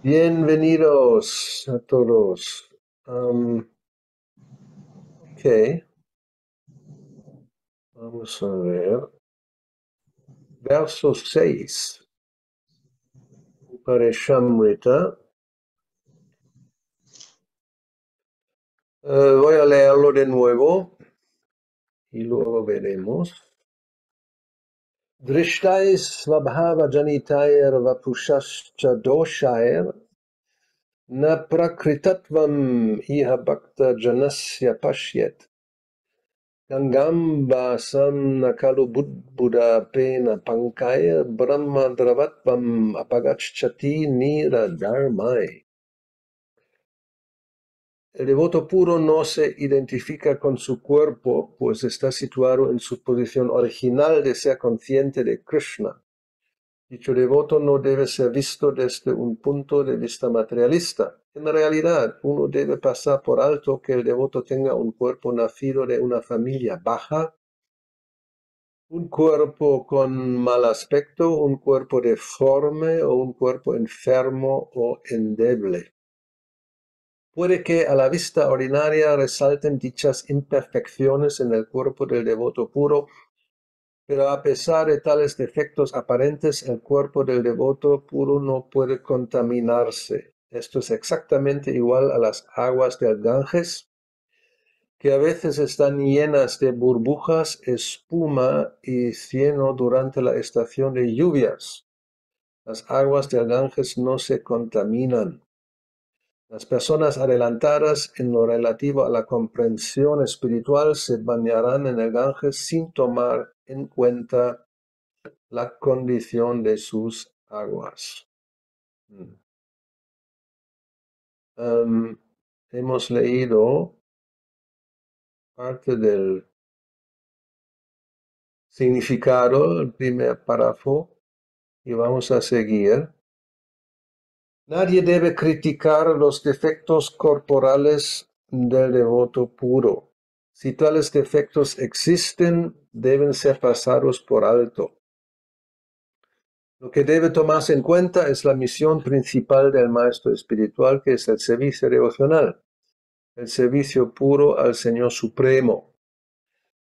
Bienvenidos a todos. Ok, vamos a ver. Verso 6. Upanishamrita. Voy a leerlo de nuevo y luego veremos. Drishtais svabhava janitair vapushascha doshair na prakritatvam iha bhakta janasya pashyet. Gangamba samna kalu buddha pena pankaya brahma dravatvam apagachati nira dharmai. El devoto puro no se identifica con su cuerpo, pues está situado en su posición original de ser consciente de Krishna. Dicho devoto no debe ser visto desde un punto de vista materialista. En realidad, uno debe pasar por alto que el devoto tenga un cuerpo nacido de una familia baja, un cuerpo con mal aspecto, un cuerpo deforme o un cuerpo enfermo o endeble. Puede que a la vista ordinaria resalten dichas imperfecciones en el cuerpo del devoto puro, pero a pesar de tales defectos aparentes, el cuerpo del devoto puro no puede contaminarse. Esto es exactamente igual a las aguas del Ganges, que a veces están llenas de burbujas, espuma y cieno durante la estación de lluvias. Las aguas del Ganges no se contaminan. Las personas adelantadas en lo relativo a la comprensión espiritual se bañarán en el Ganges sin tomar en cuenta la condición de sus aguas. Hemos leído parte del significado, el primer párrafo, y vamos a seguir. Nadie debe criticar los defectos corporales del devoto puro. Si tales defectos existen, deben ser pasados por alto. Lo que debe tomarse en cuenta es la misión principal del maestro espiritual, que es el servicio devocional, el servicio puro al Señor Supremo.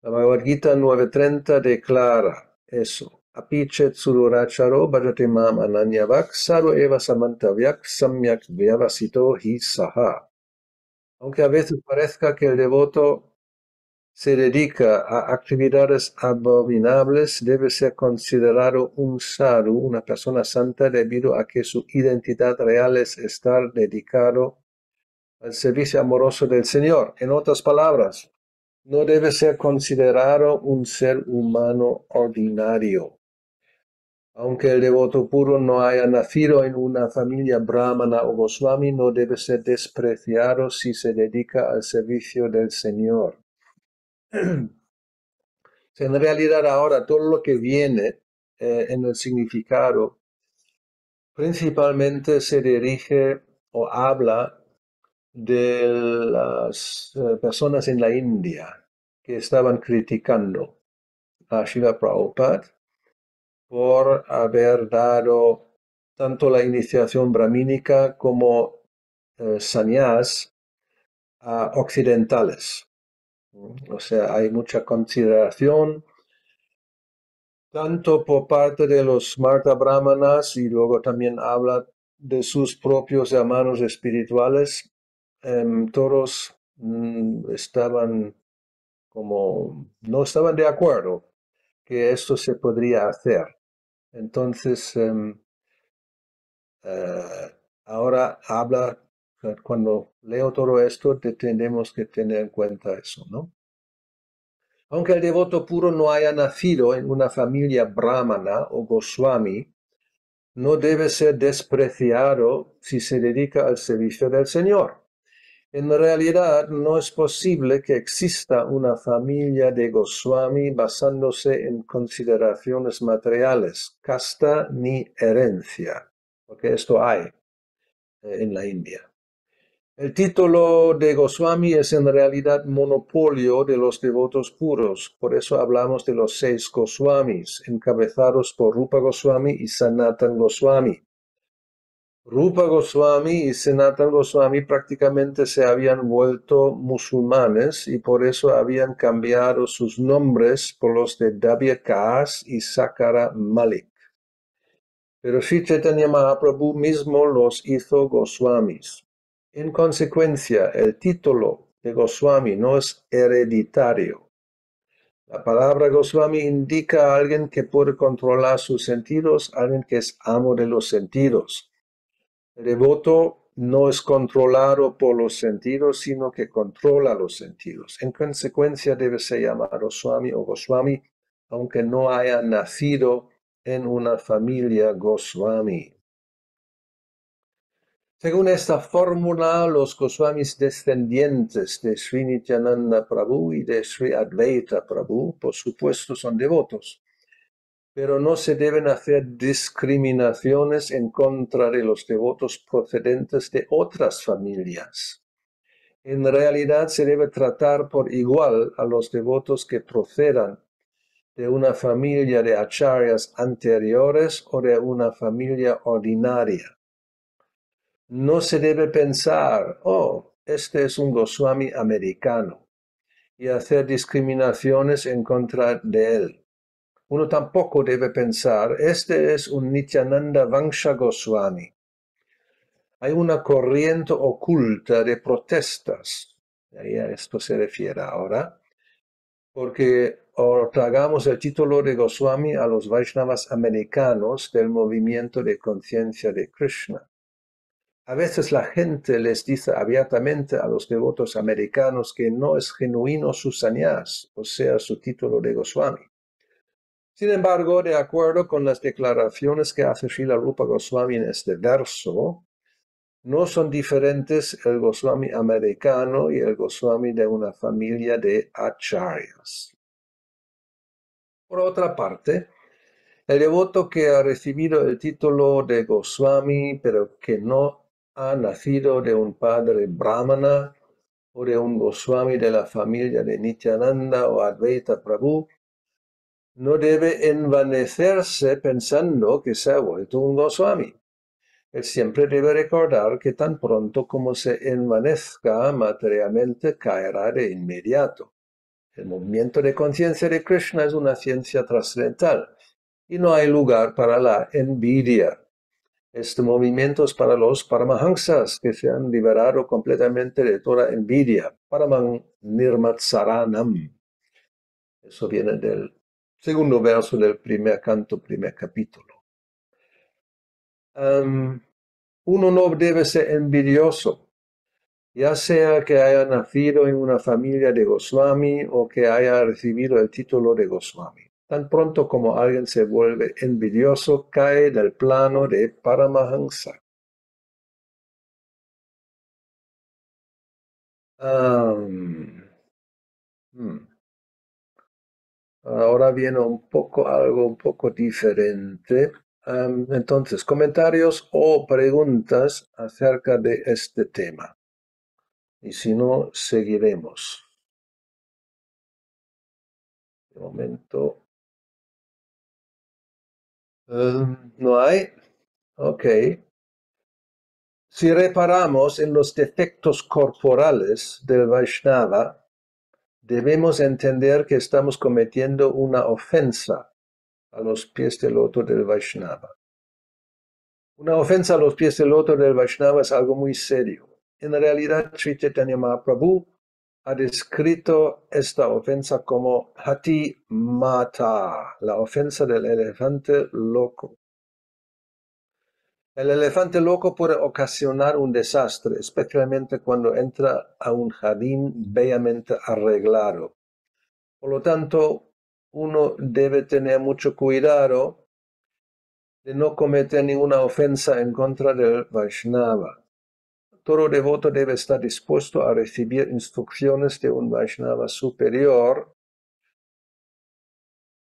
La Bhagavad Gita 9.30 declara eso. Apichet sururacharo bhajate mam ananyavak sarva eva samantavyak samyak vyavasito hi saha. Aunque a veces parezca que el devoto se dedica a actividades abominables, debe ser considerado un sadhu, una persona santa, debido a que su identidad real es estar dedicado al servicio amoroso del Señor. En otras palabras, no debe ser considerado un ser humano ordinario. Aunque el devoto puro no haya nacido en una familia brahmana o goswami, no debe ser despreciado si se dedica al servicio del Señor. En realidad ahora todo lo que viene en el significado principalmente se dirige o habla de las personas en la India que estaban criticando a Srila Prabhupada por haber dado tanto la iniciación brahmínica como sannyas a occidentales. O sea, hay mucha consideración tanto por parte de los Smarta Brahmanas, y luego también habla de sus propios hermanos espirituales. Todos estaban no estaban de acuerdo que esto se podría hacer. Entonces, ahora habla, cuando leo todo esto, tenemos que tener en cuenta eso, ¿no? Aunque el devoto puro no haya nacido en una familia brahmana o goswami, no debe ser despreciado si se dedica al servicio del Señor. En realidad, no es posible que exista una familia de Goswami basándose en consideraciones materiales, casta ni herencia, porque esto hay en la India. El título de Goswami es en realidad monopolio de los devotos puros, por eso hablamos de los 6 Goswamis, encabezados por Rupa Goswami y Sanatan Goswami. Rupa Goswami y Sanatana Goswami prácticamente se habían vuelto musulmanes y por eso habían cambiado sus nombres por los de Dabya Kaas y Sakara Malik. Pero Sri Chaitanya Mahaprabhu mismo los hizo Goswamis. En consecuencia, el título de Goswami no es hereditario. La palabra Goswami indica a alguien que puede controlar sus sentidos, alguien que es amo de los sentidos. El devoto no es controlado por los sentidos, sino que controla los sentidos. En consecuencia, debe ser llamado Swami o Goswami, aunque no haya nacido en una familia Goswami. Según esta fórmula, los Goswamis descendientes de Sri Nityananda Prabhu y de Sri Advaita Prabhu, por supuesto, son devotos, pero no se deben hacer discriminaciones en contra de los devotos procedentes de otras familias. En realidad se debe tratar por igual a los devotos que procedan de una familia de acharyas anteriores o de una familia ordinaria. No se debe pensar, oh, este es un Goswami americano, y hacer discriminaciones en contra de él. Uno tampoco debe pensar, este es un Nityananda Vangsha Goswami. Hay una corriente oculta de protestas, y a esto se refiere ahora, porque otorgamos el título de Goswami a los Vaishnavas americanos del movimiento de conciencia de Krishna. A veces la gente les dice abiertamente a los devotos americanos que no es genuino su sannyas, o sea, su título de Goswami. Sin embargo, de acuerdo con las declaraciones que hace Srila Rupa Goswami en este verso, no son diferentes el Goswami americano y el Goswami de una familia de acharyas. Por otra parte, el devoto que ha recibido el título de Goswami, pero que no ha nacido de un padre brahmana o de un Goswami de la familia de Nityananda o Advaita Prabhu, no debe envanecerse pensando que se ha vuelto un Goswami. Él siempre debe recordar que tan pronto como se envanezca materialmente, caerá de inmediato. El movimiento de conciencia de Krishna es una ciencia trascendental y no hay lugar para la envidia. Este movimiento es para los paramahansas que se han liberado completamente de toda envidia. Paramang nirmatsaranam. Eso viene del segundo verso del primer canto, primer capítulo. Uno no debe ser envidioso, ya sea que haya nacido en una familia de Goswami o que haya recibido el título de Goswami. Tan pronto como alguien se vuelve envidioso, cae del plano de Paramahansa. Ahora viene algo un poco diferente. Entonces, comentarios o preguntas acerca de este tema. Y si no, seguiremos. De momento. ¿No hay? Ok. Si reparamos en los defectos corporales del Vaishnava, debemos entender que estamos cometiendo una ofensa a los pies del loto del Vaishnava. Una ofensa a los pies del loto del Vaishnava es algo muy serio. En realidad, Sri Chaitanya Mahaprabhu ha descrito esta ofensa como Hati Mata, la ofensa del elefante loco. El elefante loco puede ocasionar un desastre, especialmente cuando entra a un jardín bellamente arreglado. Por lo tanto, uno debe tener mucho cuidado de no cometer ninguna ofensa en contra del Vaishnava. Todo devoto debe estar dispuesto a recibir instrucciones de un Vaishnava superior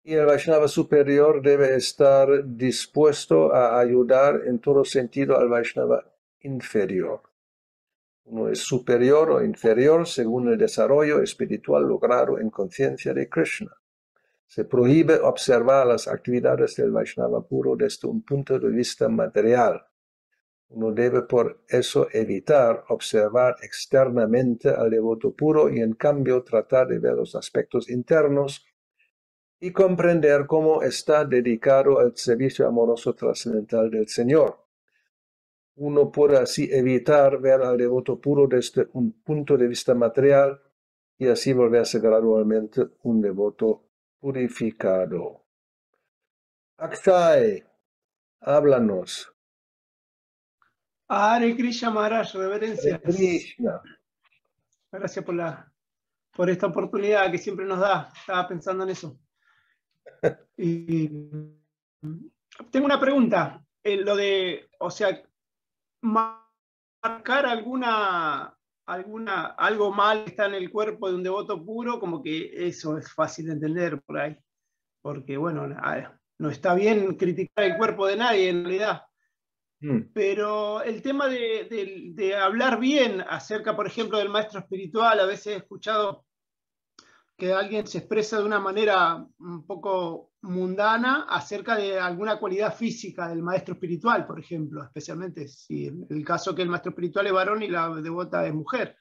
y el Vaishnava superior debe estar dispuesto a ayudar en todo sentido al Vaishnava inferior. Uno es superior o inferior según el desarrollo espiritual logrado en conciencia de Krishna. Se prohíbe observar las actividades del Vaishnava puro desde un punto de vista material. Uno debe por eso evitar observar externamente al devoto puro y en cambio tratar de ver los aspectos internos y comprender cómo está dedicado al servicio amoroso trascendental del Señor. Uno puede así evitar ver al devoto puro desde un punto de vista material y así volverse gradualmente un devoto purificado. Akshay, háblanos. Hare Krishna Maharaj, Hare reverencias. Krishna. Gracias por esta oportunidad que siempre nos da. Estaba pensando en eso. Y tengo una pregunta. O sea, marcar algo mal que está en el cuerpo de un devoto puro, como que eso es fácil de entender por ahí. Porque, bueno, no está bien criticar el cuerpo de nadie en realidad. Pero el tema de hablar bien acerca, por ejemplo, del maestro espiritual, a veces he escuchado que alguien se expresa de una manera un poco mundana acerca de alguna cualidad física del maestro espiritual, por ejemplo, especialmente si en el caso que el maestro espiritual es varón y la devota es mujer.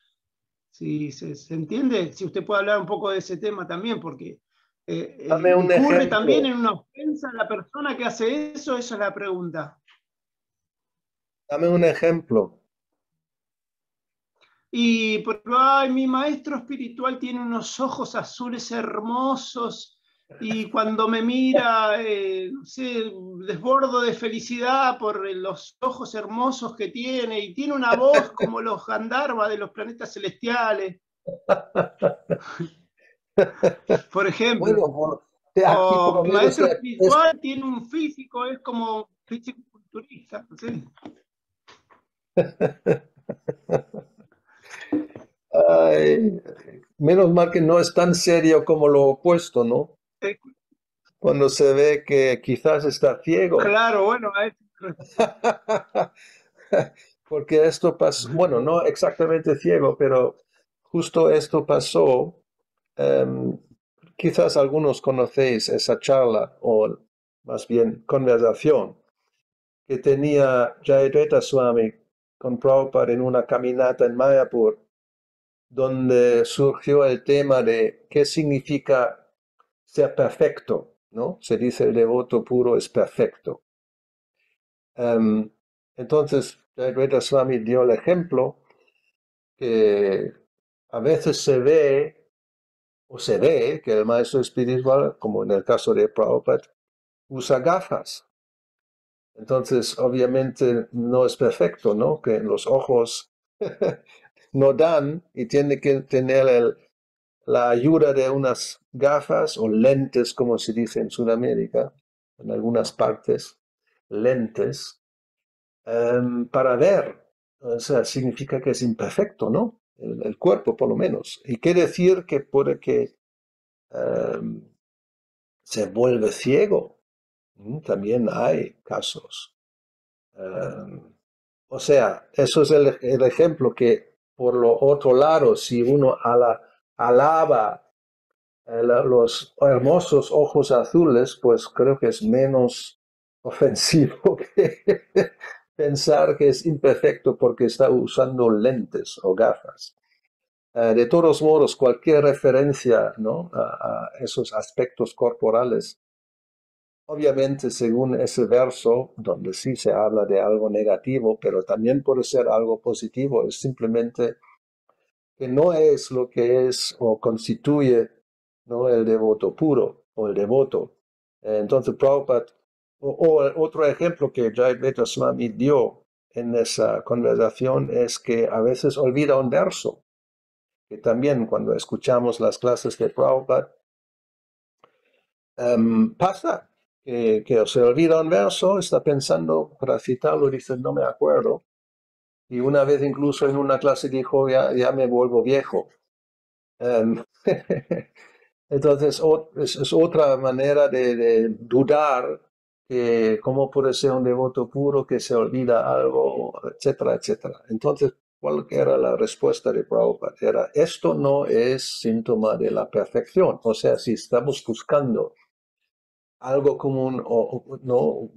Si se entiende, si usted puede hablar un poco de ese tema también, porque Dame un incurre también ejemplo. en una ofensa a la persona que hace eso, esa es la pregunta. Dame un ejemplo. Y ay, mi maestro espiritual tiene unos ojos azules hermosos y cuando me mira, no sé, desbordo de felicidad por los ojos hermosos que tiene y tiene una voz como los Gandharva de los planetas celestiales, por ejemplo. Bueno, aquí por O lo mi menos maestro espiritual tiene un físico, es como físico-culturista, no sé. ay, menos mal que no es tan serio como lo opuesto, ¿no? Eh, Cuando se ve que quizás está ciego. claro, bueno, Porque esto pasó, bueno, no exactamente ciego, pero justo esto pasó. em, Quizás algunos conocéis esa charla o más bien conversación que tenía Jayadvaita Swami con Prabhupada en una caminata en Mayapur, donde surgió el tema de qué significa ser perfecto, ¿no? Se dice el devoto puro es perfecto. Em, entonces, Jayadvaita Swami dio el ejemplo que a veces se ve o se ve que el maestro espiritual, como en el caso de Prabhupada, usa gafas. Entonces, obviamente no es perfecto, ¿no? Que los ojos no dan y tiene que tener la ayuda de unas gafas o lentes, como se dice en Sudamérica, en algunas partes, lentes, para ver. O sea, significa que es imperfecto, ¿no? El cuerpo, por lo menos. Y qué decir que puede que em, se vuelve ciego. También hay casos. Um, o sea, eso es el ejemplo que, por lo otro lado, si uno alaba los hermosos ojos azules, pues creo que es menos ofensivo que pensar que es imperfecto porque está usando lentes o gafas. De todos modos, cualquier referencia, ¿no?, a esos aspectos corporales, obviamente según ese verso, donde sí se habla de algo negativo, pero también puede ser algo positivo, es simplemente que no es lo que es o constituye, ¿no?, el devoto puro o el devoto. Entonces, Prabhupada, o otro ejemplo que Jayadvaita Swami dio en esa conversación es que a veces olvida un verso, que también cuando escuchamos las clases de Prabhupada, pasa que se olvida un verso, está pensando para citarlo y dice, no me acuerdo. Y una vez incluso en una clase dijo, ya me vuelvo viejo. Em, entonces, es otra manera de dudar que cómo puede ser un devoto puro que se olvida algo, etcétera, etcétera. Entonces, ¿cuál era la respuesta de Prabhupada? Era, esto no es síntoma de la perfección. O sea, si estamos buscando algo común o no,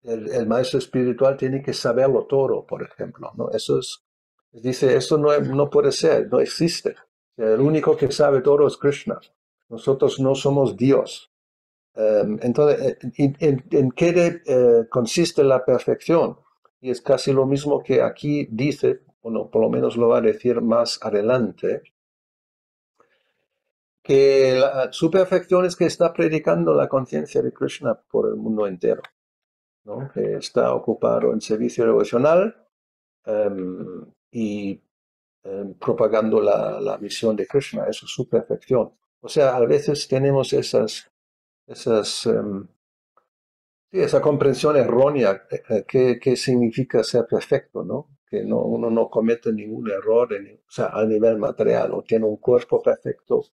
el maestro espiritual tiene que saberlo todo, por ejemplo, ¿no? Dice, eso no puede ser, no existe. El único que sabe todo es Krishna. Nosotros no somos Dios. Entonces, ¿en qué consiste la perfección? Y es casi lo mismo que aquí dice, bueno, por lo menos lo va a decir más adelante, que su perfección es que está predicando la conciencia de Krishna por el mundo entero, ¿no? Que está ocupado en servicio devocional y propagando la misión de Krishna. Eso es su perfección. O sea, a veces tenemos esas sí, esa comprensión errónea, qué significa ser perfecto, ¿no? Que uno no comete ningún error, o sea, a nivel material, o tiene un cuerpo perfecto.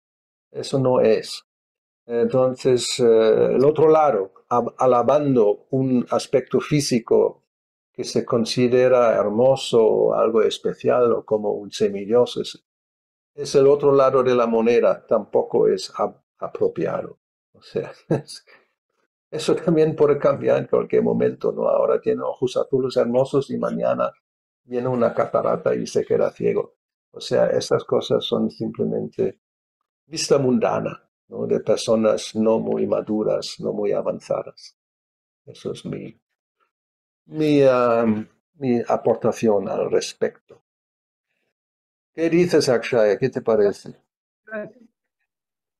Eso no es. Entonces, el otro lado, alabando un aspecto físico que se considera hermoso o algo especial o como un semidios, es el otro lado de la moneda, tampoco es apropiado. O sea, eso también puede cambiar en cualquier momento, ¿no? Ahora tiene ojos azules hermosos y mañana viene una catarata y se queda ciego. O sea, estas cosas son simplemente vista mundana, ¿no? De personas no muy maduras, no muy avanzadas. Eso es mi aportación al respecto. ¿Qué dices, Akshay? ¿Qué te parece?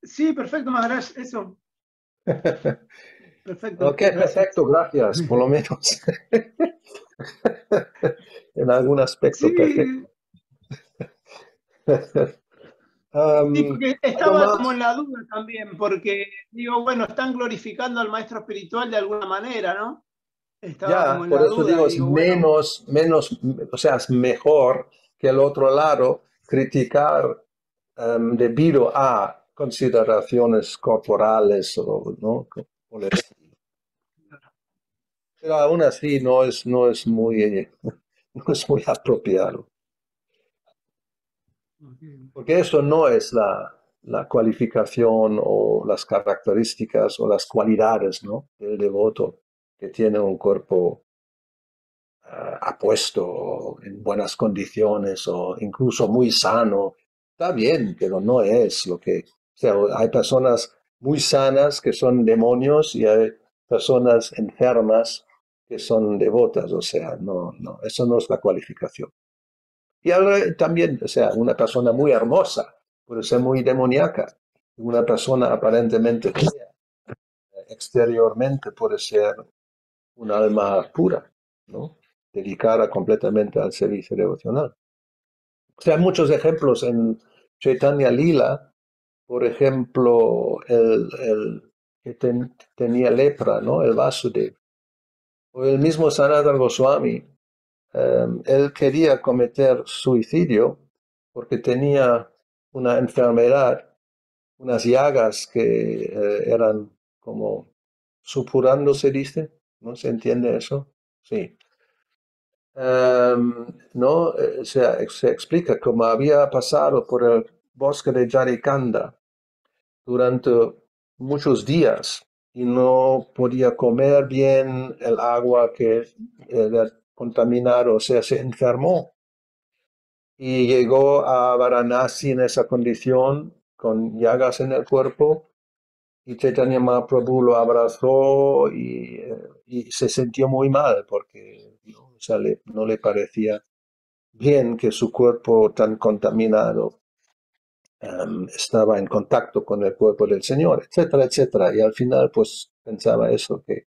Sí, perfecto, Maharaj, eso. Perfecto, Ok, gracias. perfecto, gracias, por lo menos. En algún aspecto perfecto. Sí, sí, porque ¿Algo estaba como más? en la duda también, porque digo, bueno, están glorificando al maestro espiritual de alguna manera, ¿no? Estaba como Ya, en por la eso duda digo, y es digo, bueno, menos, o sea, es mejor que el otro lado criticar debido a consideraciones corporales o, ¿no? Pero aún así no es muy apropiado, porque eso no es la cualificación o las características o las cualidades, ¿no? Del devoto que tiene un cuerpo apuesto en buenas condiciones o incluso muy sano. Está bien, pero no es lo que... O sea, hay personas muy sanas que son demonios y hay personas enfermas que son devotas. O sea, eso no es la cualificación. Y ahora también, o sea, una persona muy hermosa puede ser muy demoníaca. Una persona aparentemente fea, exteriormente puede ser un alma pura, ¿no? Dedicada completamente al servicio devocional. O sea, hay muchos ejemplos en Chaitanya Lila, por ejemplo, el que tenía lepra, ¿no? El Vasudev. O el mismo Sanatana Goswami, él quería cometer suicidio porque tenía una enfermedad, unas llagas que eran como supurando, se dice, ¿no se entiende eso? Sí. ¿No? Se explica cómo había pasado por el bosque de Yarikanda durante muchos días y no podía comer bien el agua que era contaminada, o sea, se enfermó y llegó a Varanasi en esa condición con llagas en el cuerpo y Chaitanya Mahaprabhu lo abrazó y se sintió muy mal porque ¿no? O sea, no le parecía bien que su cuerpo tan contaminado estaba en contacto con el cuerpo del Señor, etcétera, etcétera. Y al final, pues pensaba eso, que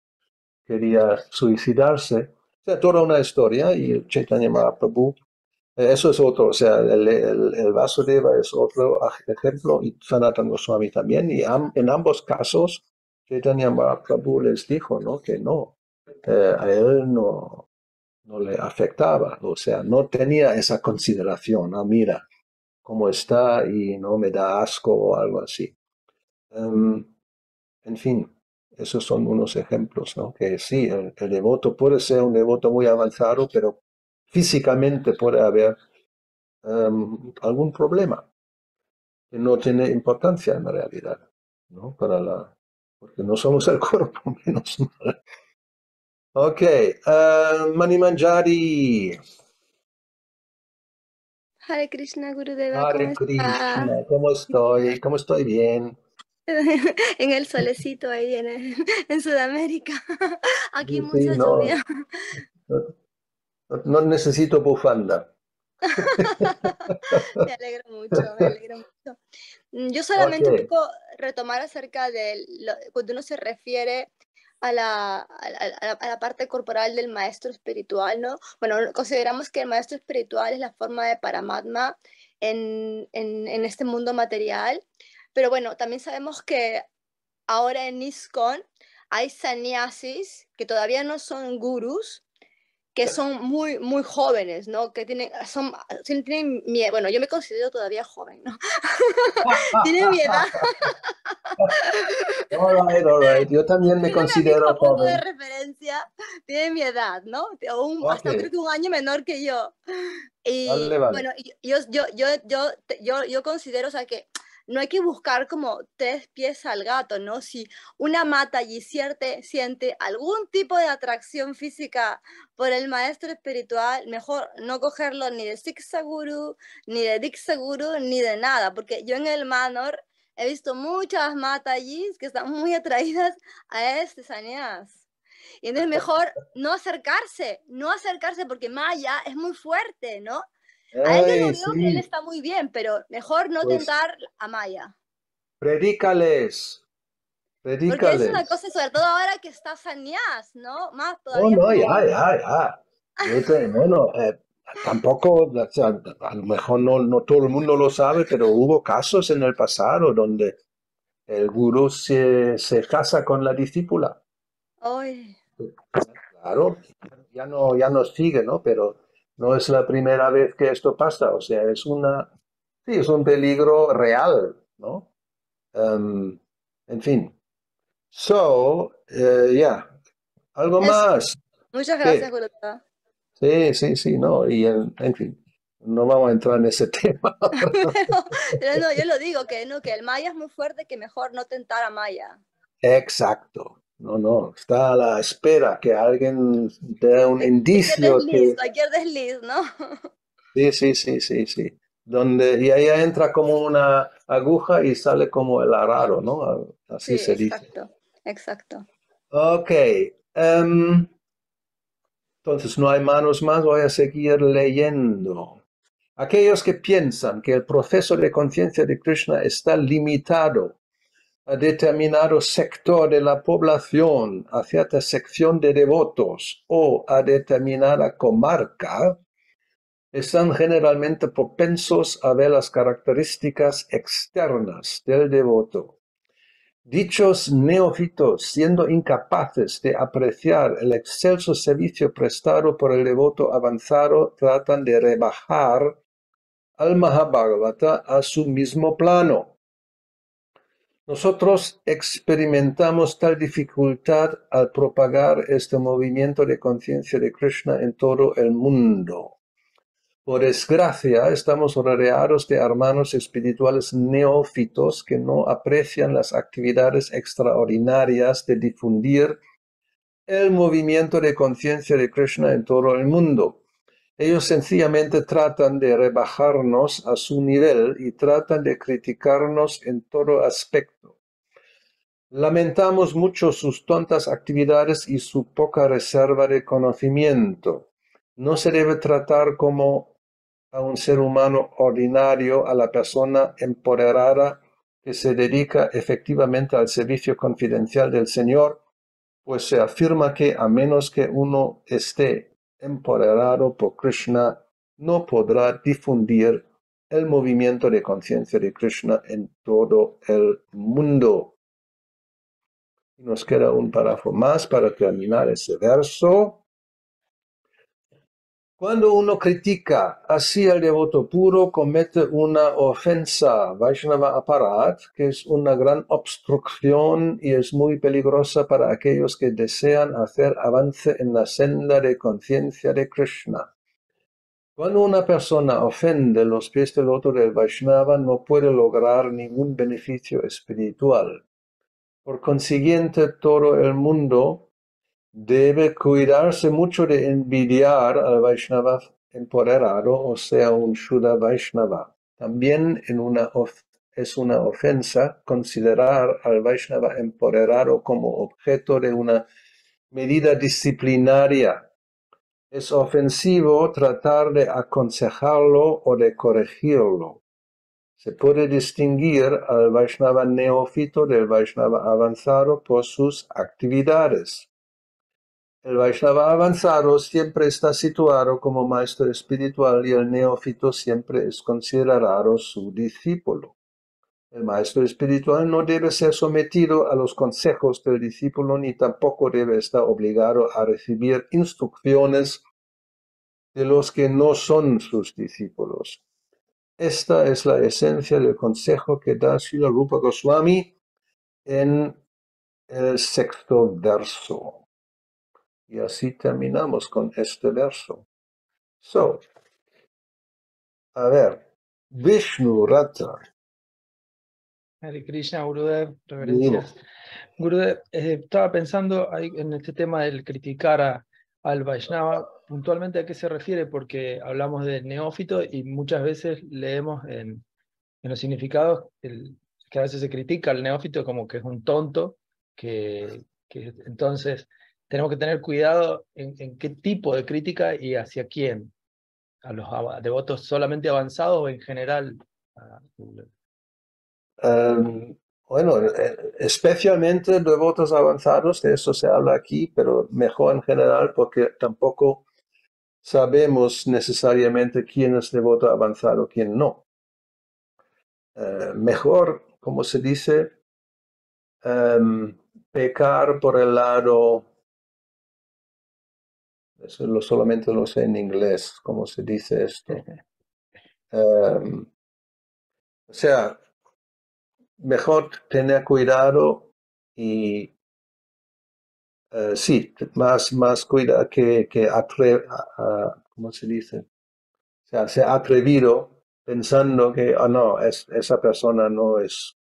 quería suicidarse. O sea, toda una historia y Chaitanya Mahaprabhu, eso es otro, o sea, el Vasudeva es otro ejemplo y Sanatana Goswami también. Y en ambos casos, Chaitanya Mahaprabhu les dijo, ¿no? Que no, a él no le afectaba, o sea, no tenía esa consideración, ah, mira cómo está y no me da asco o algo así. Um, en fin, esos son unos ejemplos, ¿no? Que sí, el devoto puede ser un devoto muy avanzado, pero físicamente puede haber algún problema que no tiene importancia en la realidad, ¿no? Porque no somos el cuerpo, menos mal. Ok, Mani Manjari. Hare Krishna, Gurudeva, ¿cómo Hare Krishna, está? ¿cómo estoy? ¿Cómo estoy? Bien. En el solecito ahí en Sudamérica. Aquí Sí, sí, mucha no, lluvia. no necesito bufanda. Me alegro mucho, me alegro mucho. Yo Ok, solamente un poco retomar acerca de cuando uno se refiere a la parte corporal del maestro espiritual, ¿no? Bueno, consideramos que el maestro espiritual es la forma de Paramatma en este mundo material, pero bueno, también sabemos que ahora en ISKCON hay sannyasis que todavía no son gurús, que son muy, muy jóvenes, ¿no? Que tienen miedo. Bueno, yo me considero todavía joven, ¿no? Tienen mi edad. all right. Yo también me Tienen mi considero único punto de joven. referencia. Tienen mi edad, ¿no? Ok, Hasta creo que un año menor que yo. vale, Y vale. bueno, yo considero, o sea, que no hay que buscar como tres pies al gato, ¿no? Si una mata y siente algún tipo de atracción física por el maestro espiritual, mejor no cogerlo ni de Siksha Guru, ni de Diksha Guru, ni de nada, porque yo en el Manor he visto muchas matayis que están muy atraídas a este sannyas. Y entonces mejor no acercarse porque Maya es muy fuerte, ¿no? A él yo lo Ay, veo que él sí, está muy bien, pero mejor no pues tentar a Maya. predícales, Porque es una predícales. cosa, sobre todo ahora que está Sanyas, ¿no? Más No, todavía es no, como... ya, ya, ya. Bueno, tampoco, o sea, a lo mejor no todo el mundo lo sabe, pero hubo casos en el pasado donde el gurú se casa con la discípula. Ay, Claro, ya no sigue, ¿no? Pero no es la primera vez que esto pasa. O sea, sí, es un peligro real, ¿no? Em, en fin. So, ya. ¿Algo eso. más? Muchas gracias, ¿Qué? Gurutta. Sí, sí, sí, no. En fin, no vamos a entrar en ese tema. Pero no, yo lo digo, que no, que el Maya es muy fuerte, que mejor no tentar a Maya. Exacto. No, no. Está a la espera que alguien dé un indicio que Cualquier desliz, ¿no? sí, sí, sí, sí, sí. Y ahí entra como una aguja y sale como el arado, ¿no? Sí, Así se dice. exacto, exacto. Ok. Entonces, no hay manos más, voy a seguir leyendo. Aquellos que piensan que el proceso de conciencia de Krishna está limitado a determinado sector de la población, a cierta sección de devotos o a determinada comarca, están generalmente propensos a ver las características externas del devoto. Dichos neófitos, siendo incapaces de apreciar el excelso servicio prestado por el devoto avanzado, tratan de rebajar al Mahabharata a su mismo plano. Nosotros experimentamos tal dificultad al propagar este movimiento de conciencia de Krishna en todo el mundo. Por desgracia, estamos rodeados de hermanos espirituales neófitos que no aprecian las actividades extraordinarias de difundir el movimiento de conciencia de Krishna en todo el mundo. Ellos sencillamente tratan de rebajarnos a su nivel y tratan de criticarnos en todo aspecto. Lamentamos mucho sus tontas actividades y su poca reserva de conocimiento. No se debe tratar como a un ser humano ordinario, a la persona empoderada que se dedica efectivamente al servicio confidencial del Señor, pues se afirma que a menos que uno esté empoderado por Krishna, no podrá difundir el movimiento de conciencia de Krishna en todo el mundo. Y nos queda un párrafo más para terminar ese verso. Cuando uno critica así al devoto puro, comete una ofensa, Vaishnava Aparat, que es una gran obstrucción y es muy peligrosa para aquellos que desean hacer avance en la senda de conciencia de Krishna. Cuando una persona ofende los pies del loto del Vaishnava, no puede lograr ningún beneficio espiritual. Por consiguiente, todo el mundo debe cuidarse mucho de envidiar al Vaishnava empoderado, o sea, un Shuddha Vaishnava. También es una ofensa considerar al Vaishnava empoderado como objeto de una medida disciplinaria. Es ofensivo tratar de aconsejarlo o de corregirlo. Se puede distinguir al Vaishnava neófito del Vaishnava avanzado por sus actividades. El Vaishnava avanzado siempre está situado como maestro espiritual y el neófito siempre es considerado su discípulo. El maestro espiritual no debe ser sometido a los consejos del discípulo ni tampoco debe estar obligado a recibir instrucciones de los que no son sus discípulos. Esta es la esencia del consejo que da Srila Rupa Goswami en el 6º verso. Y así terminamos con este verso. A ver, Vishnu Rata. Hare Krishna, Gurudev, reverencias. Gurudev, estaba pensando ahí en este tema del criticar al Vaishnava, puntualmente a qué se refiere, porque hablamos de neófito y muchas veces leemos en los significados que a veces se critica al neófito como que es un tonto, que entonces tenemos que tener cuidado en qué tipo de crítica y hacia quién, a los devotos solamente avanzados o en general. Bueno, especialmente devotos avanzados, de eso se habla aquí, pero mejor en general porque tampoco sabemos necesariamente quién es devoto avanzado, quién no. Mejor, como se dice, pecar por el lado, eso solamente lo sé en inglés, ¿cómo se dice esto? O sea, mejor tener cuidado y sí, más cuidado que ¿cómo se dice? O sea, se ha atrevido pensando que, no, esa persona no es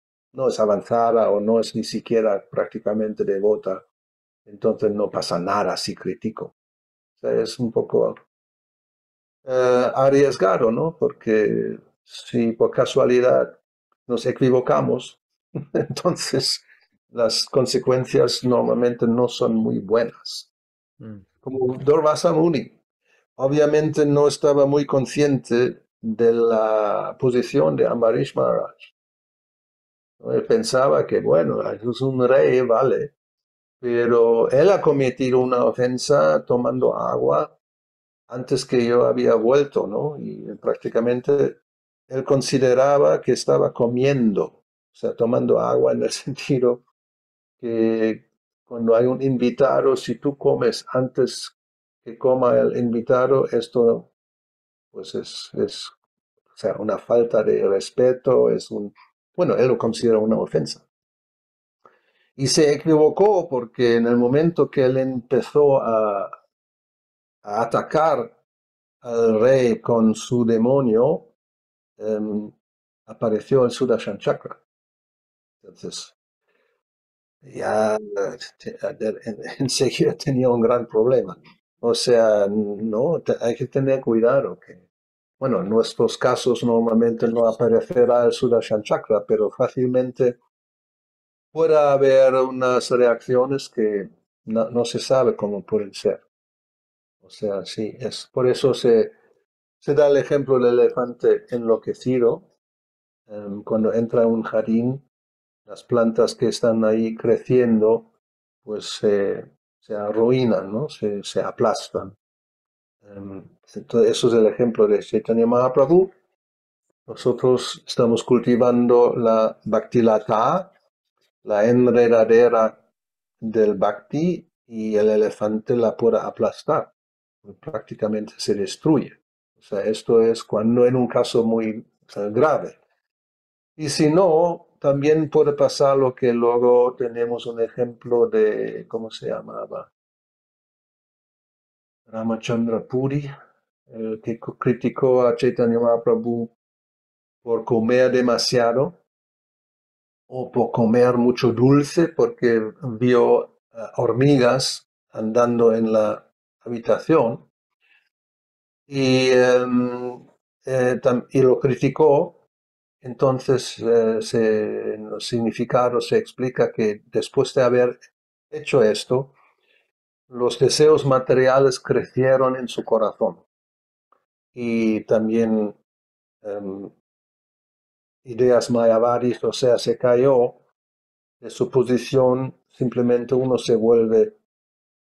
avanzada o no es ni siquiera prácticamente devota, entonces no pasa nada si critico. O sea, es un poco arriesgado, ¿no? Porque si por casualidad nos equivocamos, entonces las consecuencias normalmente no son muy buenas. Como Durvasa Muni, obviamente no estaba muy consciente de la posición de Ambarish Maharaj. Él pensaba que, bueno, es un rey, vale, pero él ha cometido una ofensa tomando agua antes que yo había vuelto, ¿no? Y prácticamente él consideraba que estaba comiendo, o sea, tomando agua en el sentido que cuando hay un invitado, si tú comes antes que coma el invitado, esto pues es o sea, una falta de respeto, bueno, él lo considera una ofensa. Y se equivocó porque en el momento que él empezó a atacar al rey con su demonio, apareció el Sudarshan Chakra. Entonces, ya enseguida tenía un gran problema. O sea, no, hay que tener cuidado. Bueno, en nuestros casos normalmente no aparecerá el Sudarshan Chakra, pero fácilmente puede haber unas reacciones que no se sabe cómo pueden ser. O sea, sí, por eso se da el ejemplo del elefante enloquecido. Cuando entra a un jardín, las plantas que están ahí creciendo, pues se arruinan, ¿no? Se aplastan. Entonces, eso es el ejemplo de Chaitanya Mahaprabhu. Nosotros estamos cultivando la Bhaktilata, la enredadera del Bhakti, y el elefante la puede aplastar. Prácticamente se destruye. O sea, esto es cuando en un caso muy grave. Y si no, también puede pasar lo que luego tenemos un ejemplo de, ¿cómo se llamaba? Ramachandra Puri, que criticó a Chaitanya Mahaprabhu por comer demasiado o por comer mucho dulce porque vio hormigas andando en la habitación y lo criticó. Entonces, en los significados se explica que después de haber hecho esto, los deseos materiales crecieron en su corazón y también ideas mayavadis, o sea, se cayó de su posición, simplemente uno se vuelve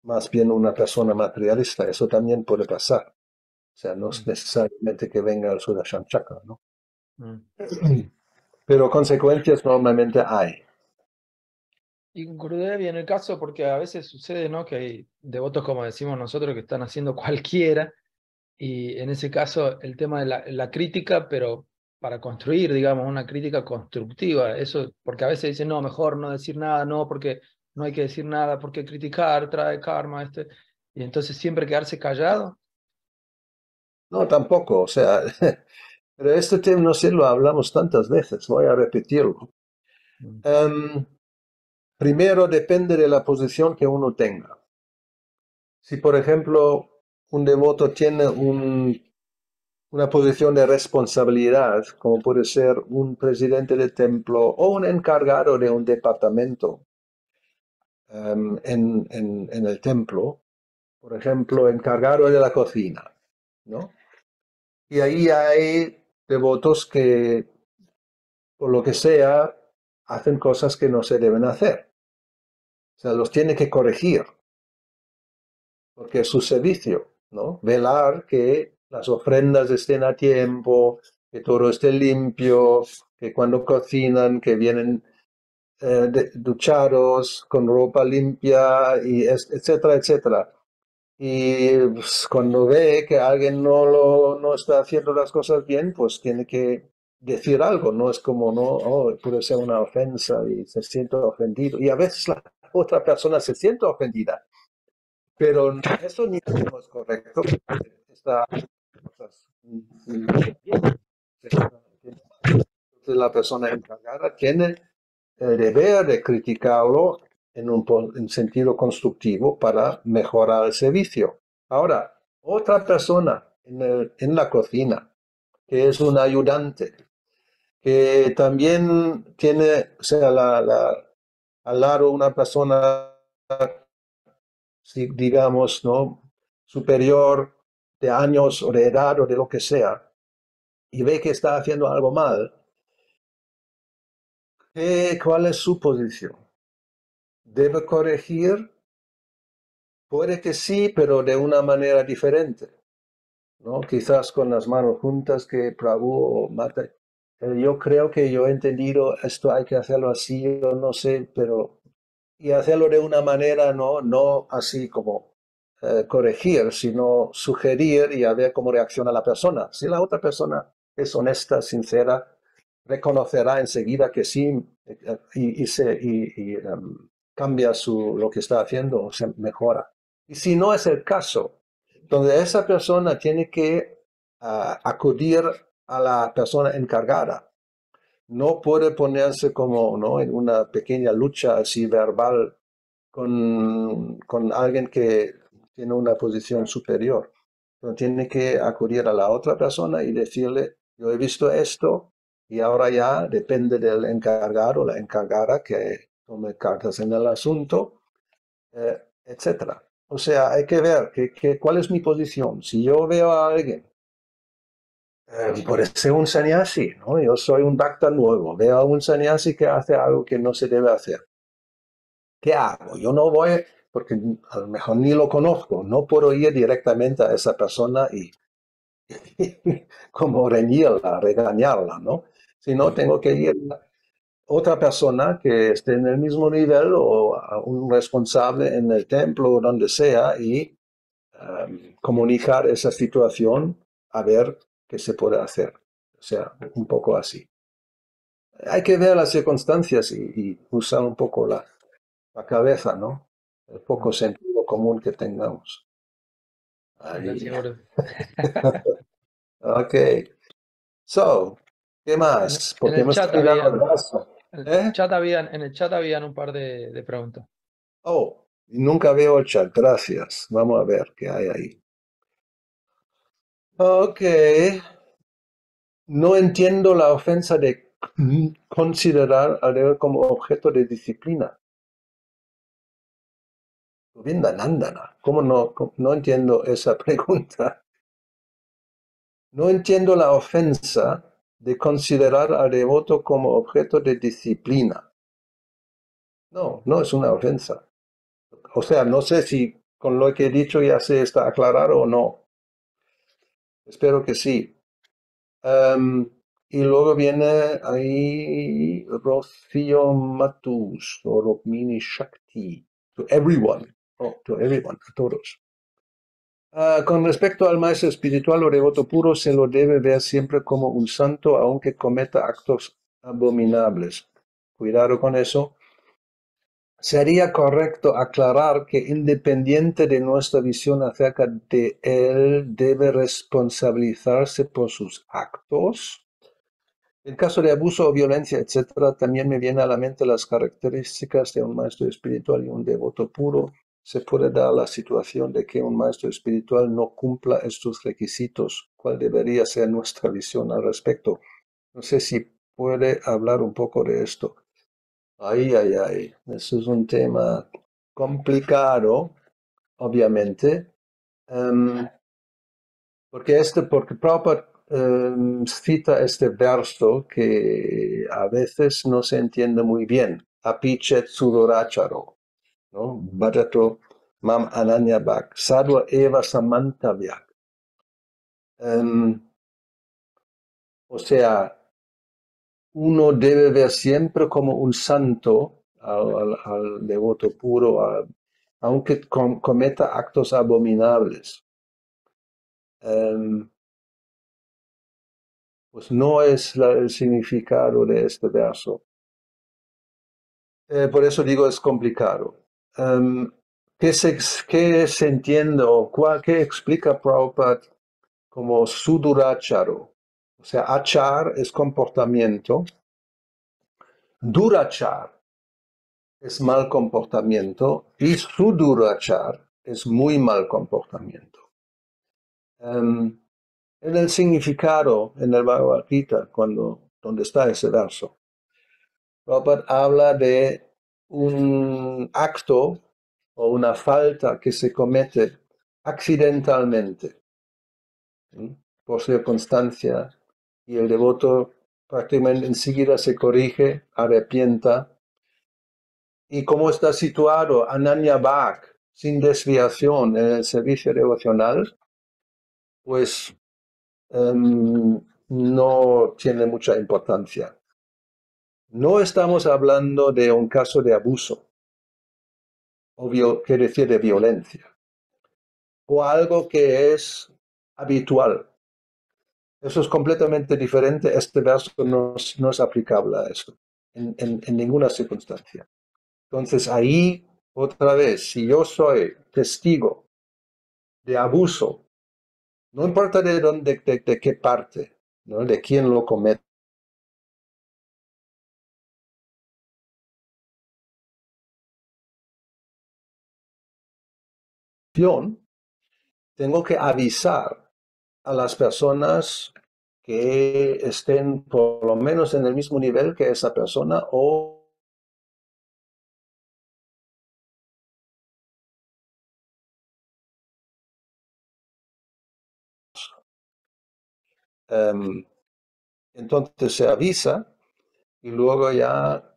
más bien una persona materialista. Eso también puede pasar. O sea, no es necesariamente que venga el Sudarshan Chakra, ¿no? Pero consecuencias normalmente hay. Y Gurudev, y en el caso, porque a veces sucede, ¿no?, que hay devotos, como decimos nosotros, que están haciendo cualquiera, y en ese caso el tema de la crítica, pero para construir, digamos, una crítica constructiva, eso, porque a veces dicen, no, mejor no decir nada, no, porque no hay que decir nada, porque criticar trae karma, y entonces siempre quedarse callado. No, tampoco, o sea, pero este tema, no sé, lo hablamos tantas veces, voy a repetirlo. Primero depende de la posición que uno tenga. Si, por ejemplo, un devoto tiene una posición de responsabilidad, como puede ser un presidente de templo o un encargado de un departamento en el templo, por ejemplo, encargado de la cocina, ¿no? Y ahí hay devotos que, por lo que sea, hacen cosas que no se deben hacer. O sea, los tiene que corregir, porque es su servicio, ¿no? Velar que las ofrendas estén a tiempo, que todo esté limpio, que cuando cocinan, que vienen duchados, con ropa limpia, y etcétera, etcétera. Y pues, cuando ve que alguien no está haciendo las cosas bien, pues tiene que decir algo. No es como, no, oh, puede ser una ofensa y se siente ofendido. Y a veces la otra persona se siente ofendida. Pero eso no es correcto. Estas cosas bien. Entonces la persona encargada tiene el deber de criticarlo en sentido constructivo para mejorar el servicio. Ahora, otra persona en la cocina, que es un ayudante, que también tiene, o sea, al lado una persona, digamos, ¿no?, superior de años o de edad o de lo que sea, y ve que está haciendo algo mal, ¿cuál es su posición? ¿Debe corregir? Puede que sí, pero de una manera diferente, ¿no? Quizás con las manos juntas que Prabhu o Mata. Yo creo que yo he entendido esto, hay que hacerlo así, yo no sé, pero... Y hacerlo de una manera, no así como corregir, sino sugerir y a ver cómo reacciona la persona. Si la otra persona es honesta, sincera, reconocerá enseguida que sí y cambia lo que está haciendo, o se mejora. Y si no es el caso, donde esa persona tiene que acudir a la persona encargada, no puede ponerse como, ¿no?, en una pequeña lucha así verbal con alguien que tiene una posición superior. Pero tiene que acudir a la otra persona y decirle, yo he visto esto y ahora ya depende del encargado o la encargada que tome cartas en el asunto, etc. O sea, hay que ver cuál es mi posición. Si yo veo a alguien, puede ser un sannyasi, ¿no? Yo soy un bhakta nuevo, veo a un sannyasi que hace algo que no se debe hacer. ¿Qué hago? Yo no voy, porque a lo mejor ni lo conozco, no puedo ir directamente a esa persona y como regañarla, ¿no? Sino tengo que ir a otra persona que esté en el mismo nivel o a un responsable en el templo o donde sea y comunicar esa situación a ver qué se puede hacer. O sea, un poco así. Hay que ver las circunstancias y usar un poco la cabeza, ¿no? El poco sentido común que tengamos. Ok. So, ¿qué más? En Porque el hemos chat terminado habían, el vaso. en el chat habían un par de preguntas. Oh, Nunca veo el chat, gracias. Vamos a ver qué hay ahí. Ok. No entiendo la ofensa de considerar al deber como objeto de disciplina. Govindanandana. ¿Cómo no entiendo esa pregunta? No entiendo la ofensa de considerar al devoto como objeto de disciplina. No, no es una ofensa. O sea, no sé si con lo que he dicho ya se está aclarado o no. Espero que sí. Y luego viene ahí Rocío Matus o Rokmini Shakti. To everyone. Oh, to everyone, a todos. Con respecto al maestro espiritual o devoto puro, se lo debe ver siempre como un santo, aunque cometa actos abominables. Cuidado con eso. Sería correcto aclarar que independiente de nuestra visión acerca de él, debe responsabilizarse por sus actos. En caso de abuso o violencia, etc., también me vienen a la mente las características de un maestro espiritual y un devoto puro. Se puede dar la situación de que un maestro espiritual no cumpla estos requisitos. ¿Cuál debería ser nuestra visión al respecto? No sé si puede hablar un poco de esto. Ay, ay, ay. Eso es un tema complicado, obviamente. Porque Prabhupada cita este verso que a veces no se entiende muy bien. Apichet sudoracharo, ¿no? Bhajato mam ananyabhak, sadva eva samantavyak. O sea, uno debe ver siempre como un santo al devoto puro, aunque cometa actos abominables. Pues no es el significado de este verso. Por eso digo es complicado. ¿Qué se entiende o qué explica Prabhupada como suduracharo? O sea, achar es comportamiento, durachar es mal comportamiento y sudurachar es muy mal comportamiento. En el significado, en el Bhagavad Gita, donde está ese verso, Prabhupada habla de un acto o una falta que se comete accidentalmente, ¿sí? Por circunstancia, y el devoto prácticamente enseguida se corrige, arrepienta, y como está situado Ananya Bhak, sin desviación en el servicio devocional, pues no tiene mucha importancia. No estamos hablando de un caso de abuso, que refiere violencia, o algo que es habitual. Eso es completamente diferente. Este verso no es aplicable a esto, en ninguna circunstancia. Entonces ahí, otra vez, si yo soy testigo de abuso, no importa de dónde, de qué parte, ¿no? De quién lo comete, tengo que avisar a las personas que estén por lo menos en el mismo nivel que esa persona o entonces se avisa y luego ya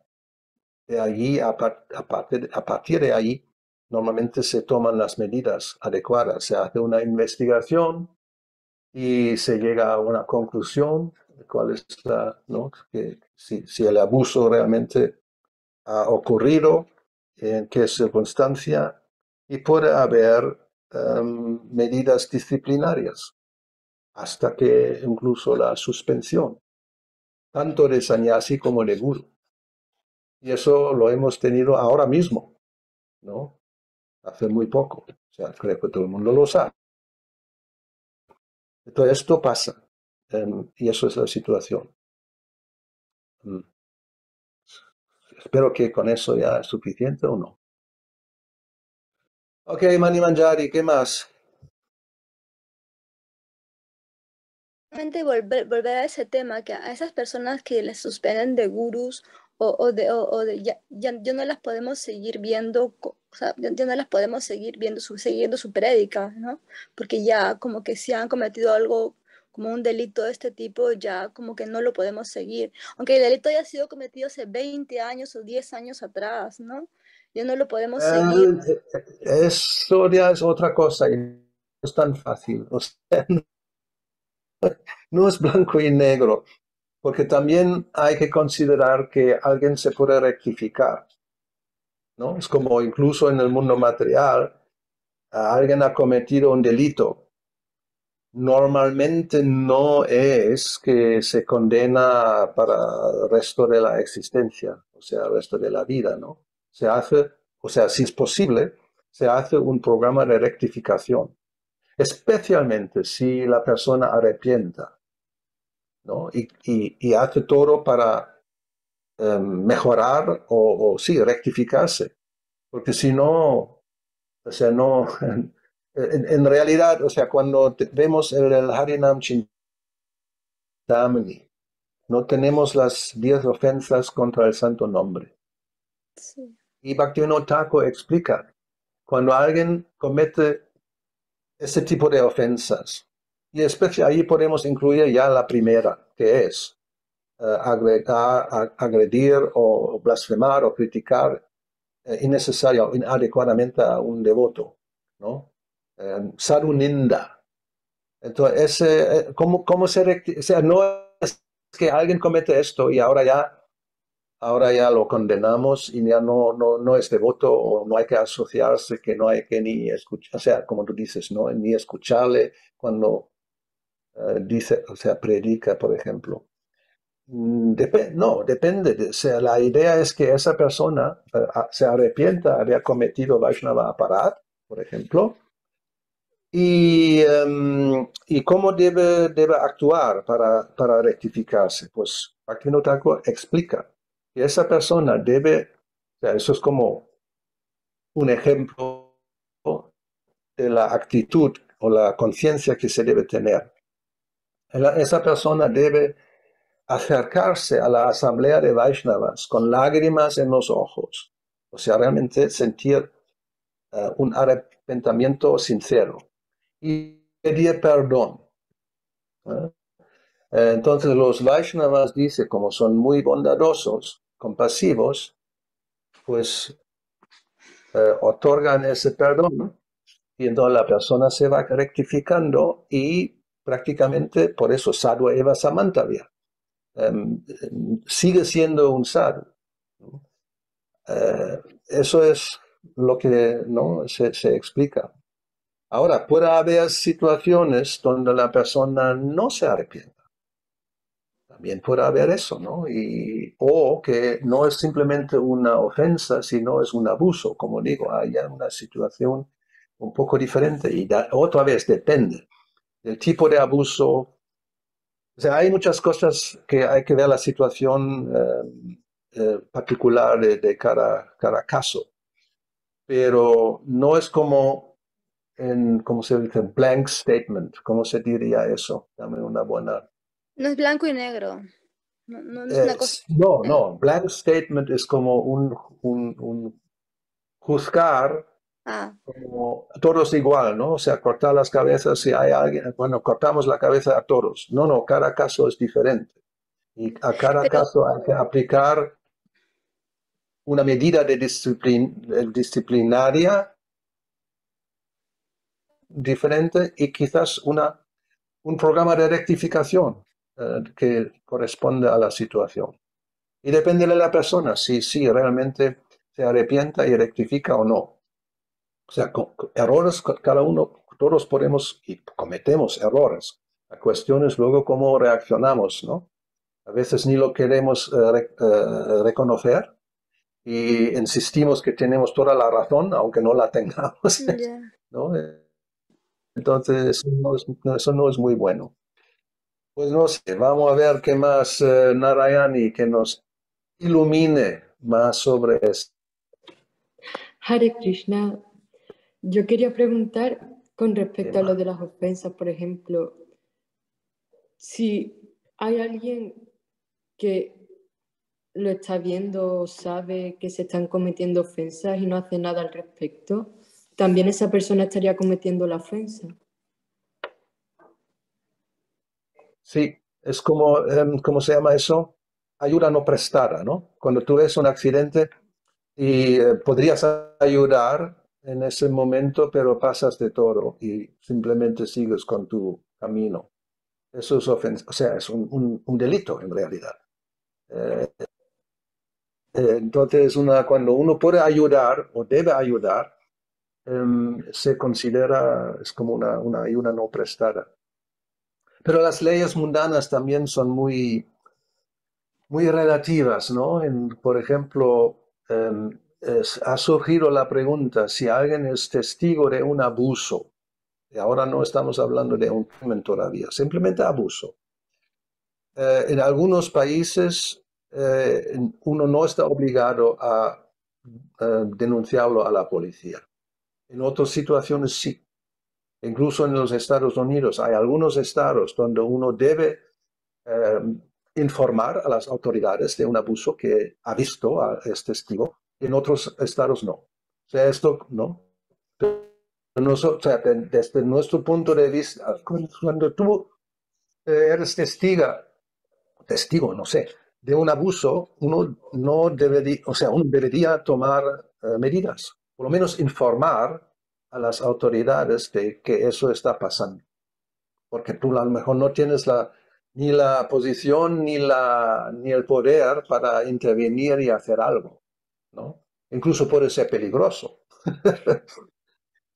de allí, a partir de ahí, normalmente se toman las medidas adecuadas. Se hace una investigación y se llega a una conclusión de cuál es ¿no? Que si el abuso realmente ha ocurrido, en qué circunstancia, y puede haber medidas disciplinarias, hasta que incluso la suspensión, tanto de sannyasi como de guru. Y eso lo hemos tenido ahora mismo, ¿no? Hace muy poco. O sea, creo que todo el mundo lo sabe. Entonces, esto pasa. Y eso es la situación. Espero que con eso ya es suficiente o no. Ok, Mani Manjari, ¿qué más? Volver a ese tema, que a esas personas que les suspenden de gurús ya no las podemos seguir viendo, o sea, ya no las podemos seguir viendo siguiendo su prédica, ¿no? Porque ya como que si han cometido algo como un delito de este tipo, ya como que no lo podemos seguir. Aunque el delito haya sido cometido hace 20 años o 10 años atrás, ¿no? Ya no lo podemos seguir. Eso ya es otra cosa y no es tan fácil. O sea, no es blanco y negro, porque también hay que considerar que alguien se puede rectificar, ¿no? Es como incluso en el mundo material, alguien ha cometido un delito. Normalmente no es que se condena para el resto de la existencia, o sea, el resto de la vida, ¿no? Se hace, o sea, si es posible, se hace un programa de rectificación, especialmente si la persona arrepienta, ¿no? Y hace todo para mejorar o sí, rectificarse, porque si no, o sea, no, en realidad, o sea, cuando vemos el Harinam Chintamani, no tenemos las 10 ofensas contra el santo nombre. Sí. Y Bhaktivinoda Thakur explica, cuando alguien comete ese tipo de ofensas, y ahí podemos incluir ya la primera, que es agredir o blasfemar o criticar innecesaria o inadecuadamente a un devoto, ¿no? Sadhu ninda. Entonces, ¿cómo se rectifica? O sea, no es que alguien comete esto y ahora ya lo condenamos y ya no es devoto o no hay que asociarse, que no hay que ni escuchar, o sea, como tú dices, ¿no? Ni escucharle cuando dice, o sea, predica, por ejemplo. No, depende. O sea, la idea es que esa persona se arrepienta de haber cometido Vaishnava Aparat, por ejemplo, y cómo debe actuar para rectificarse. Pues Bhaktivinoda Thakur explica que esa persona debe, o sea, eso es como un ejemplo de la actitud o la conciencia que se debe tener. Esa persona debe acercarse a la asamblea de Vaishnavas con lágrimas en los ojos, o sea, realmente sentir un arrepentimiento sincero y pedir perdón. Entonces los Vaishnavas, dice, como son muy bondadosos, compasivos, pues otorgan ese perdón y entonces la persona se va rectificando y prácticamente por eso Sadhu Eva Samantavya. Sigue siendo un sadhu. Eso es lo que ¿no? se explica. Ahora, puede haber situaciones donde la persona no se arrepienta. También puede haber eso, ¿no? O que no es simplemente una ofensa, sino es un abuso. Como digo, hay una situación un poco diferente y otra vez depende del tipo de abuso. O sea, hay muchas cosas que hay que ver la situación particular de cada caso, pero no es como ¿cómo se dice? Blank statement. ¿Cómo se diría eso? Dame una buena. No es blanco y negro. No es una cosa. No. Blank statement es como un juzgar como todos igual, ¿no? O sea, cortar las cabezas si hay alguien, bueno, cortamos la cabeza a todos. No, cada caso es diferente. Y a cada Pero caso hay que aplicar una medida de disciplinaria diferente y quizás un programa de rectificación que corresponde a la situación. Y depende de la persona si realmente se arrepienta y rectifica o no. O sea, errores, cada uno, todos podemos y cometemos errores. La cuestión es luego cómo reaccionamos, ¿no? A veces ni lo queremos reconocer y insistimos que tenemos toda la razón, aunque no la tengamos, ¿no? Entonces, eso no es muy bueno. Pues no sé, vamos a ver qué más Narayani, que nos ilumine más sobre esto. Hare Krishna. Yo quería preguntar con respecto a lo de las ofensas, por ejemplo, si hay alguien que lo está viendo o sabe que se están cometiendo ofensas y no hace nada al respecto, ¿también esa persona estaría cometiendo la ofensa? Sí, es como, ¿cómo se llama eso? Ayuda no prestada, ¿no? Cuando tú ves un accidente y podrías ayudar en ese momento, pero pasas de todo y simplemente sigues con tu camino. Eso es ofensa, o sea, es un delito en realidad. Entonces, cuando uno puede ayudar o debe ayudar, se considera, es como una ayuda no prestada. Pero las leyes mundanas también son muy relativas, ¿no? Por ejemplo, ha surgido la pregunta si alguien es testigo de un abuso, y ahora no estamos hablando de un crimen todavía, simplemente abuso. En algunos países uno no está obligado a denunciarlo a la policía. En otras situaciones sí. Incluso en los Estados Unidos hay algunos estados donde uno debe informar a las autoridades de un abuso que ha visto, es testigo, y en otros estados no. O sea, esto no. O sea, desde nuestro punto de vista, cuando tú eres testigo, no sé, de un abuso, uno no debería, o sea, uno debería tomar medidas, por lo menos informar a las autoridades de que eso está pasando. Porque tú a lo mejor no tienes ni la posición ni el poder para intervenir y hacer algo, ¿no? Incluso puede ser peligroso.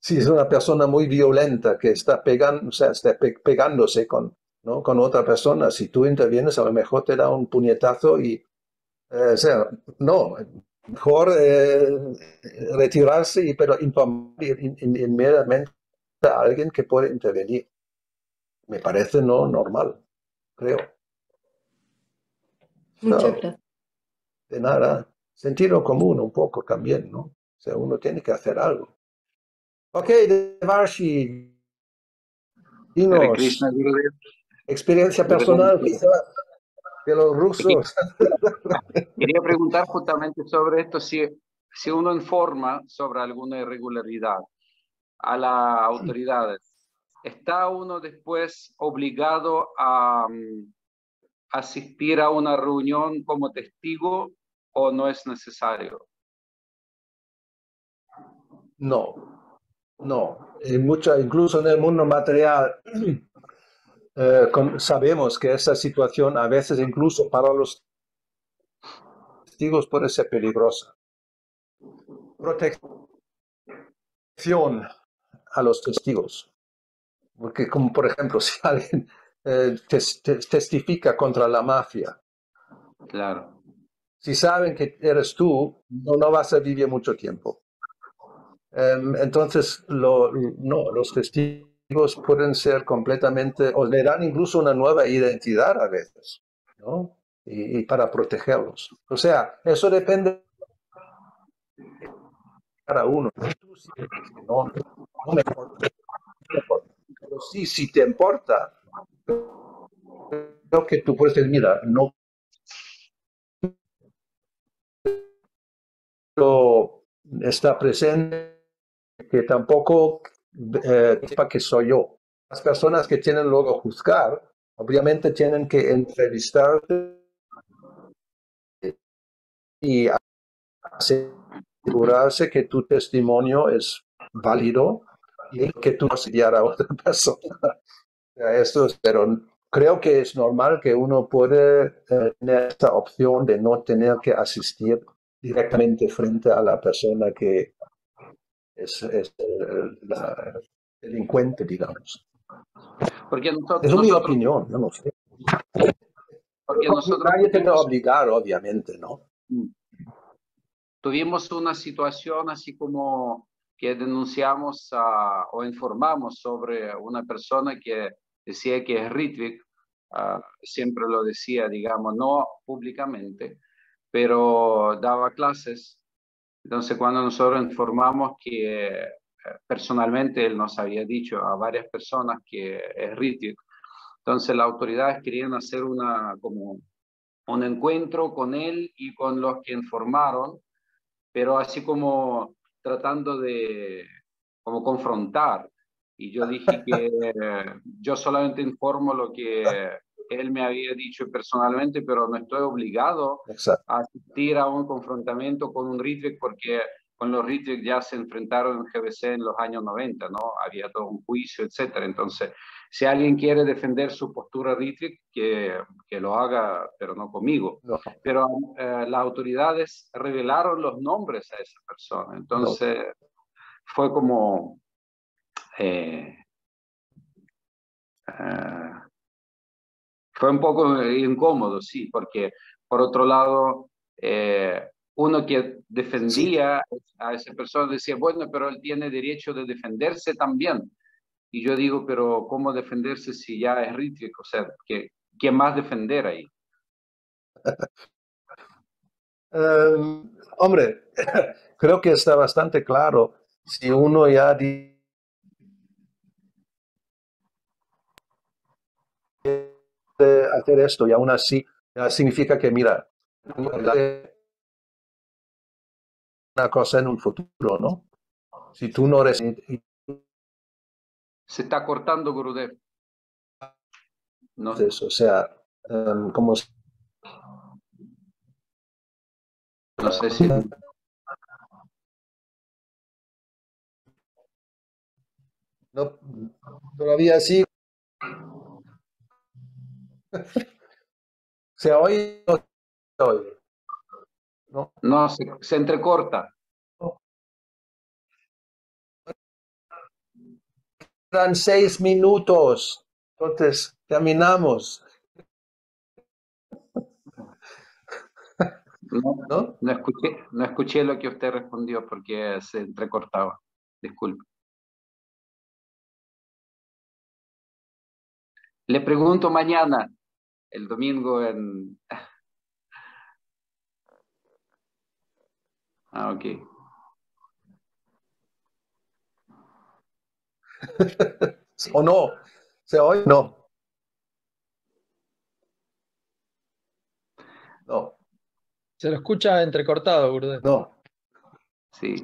Si es una persona muy violenta que está o sea, está pegándose ¿no? con otra persona, si tú intervienes, a lo mejor te da un puñetazo y, o sea, no, mejor retirarse, pero informar inmediatamente a alguien que puede intervenir. Me parece no normal, creo. Muchas gracias. De nada. Sentido común un poco también, ¿no? O sea, uno tiene que hacer algo. Ok, Devarshi, dinos, experiencia personal quizás de los rusos. Quería preguntar justamente sobre esto, si uno informa sobre alguna irregularidad a las autoridades, ¿está uno después obligado a asistir a una reunión como testigo o no es necesario? No, no. Incluso en el mundo material, sabemos que esa situación a veces incluso para los testigos puede ser peligrosa. Protección a los testigos. Porque, como por ejemplo, si alguien testifica contra la mafia, claro, si saben que eres tú, no vas a vivir mucho tiempo. Entonces, los testigos pueden ser completamente, o le dan incluso una nueva identidad a veces, ¿no? Y para protegerlos. O sea, eso depende de cada uno. No me importa. Pero sí, si te importa, creo que tú puedes decir, mira, no está presente, que tampoco sepa que soy yo. Las personas que tienen luego juzgar, obviamente tienen que entrevistarte y asegurarse que tu testimonio es válido y que tú no auxiliar a otra persona. Pero creo que es normal que uno puede tener esta opción de no tener que asistir directamente frente a la persona que es la delincuente, digamos. Porque Es mi opinión, yo no sé. Porque nadie te va a obligar, obviamente, ¿no? Tuvimos una situación así como que denunciamos o informamos sobre una persona que decía que es Ritwik, siempre lo decía, digamos, no públicamente, pero daba clases. Entonces, cuando nosotros informamos que personalmente él nos había dicho a varias personas que es Ritwik. Entonces las autoridades querían hacer como un encuentro con él y con los que informaron, pero así como tratando de como confrontar. Y yo dije que yo solamente informo lo que él me había dicho personalmente, pero no estoy obligado a asistir a un confrontamiento con un Ritwik, porque con los Ritwik ya se enfrentaron en GBC en los años 90, ¿no? Había todo un juicio, etcétera. Entonces, si alguien quiere defender su postura Ritwik, que lo haga, pero no conmigo. No. Pero las autoridades revelaron los nombres a esa persona. Entonces, fue como... fue un poco incómodo, sí, porque por otro lado, uno que defendía a esa persona decía, bueno, pero él tiene derecho de defenderse también. Y yo digo, pero ¿cómo defenderse si ya es Ritwik? O sea, ¿qué más defender ahí? Hombre, creo que está bastante claro. Si uno ya hacer esto y aún así ya significa que, mira, una cosa en un futuro, ¿no? Si tú no eres... Se está cortando, Gurudev. No. Entonces, o sea, como... No sé si... No, todavía sí. ¿Se oye o se oye? No, se entrecorta. Quedan 6 minutos. Entonces, terminamos. No escuché lo que usted respondió porque se entrecortaba. Disculpe. Le pregunto mañana, el domingo en... Ah, ok. ¿O no? ¿Se oye? No. No. Se lo escucha entrecortado, Gurudev. No. Sí.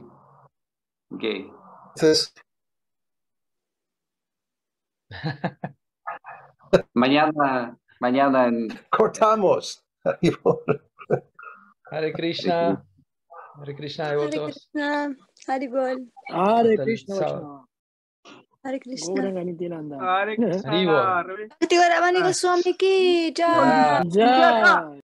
Ok. Entonces... mañana en... Cortamos. Hare Krishna. Hare Krishna, devotos. Hare Krishna. Haribol. Hare Krishna. Hare Krishna. Hare Krishna. Haribol. Bhakti Garavani Goswami ki jai. Jai.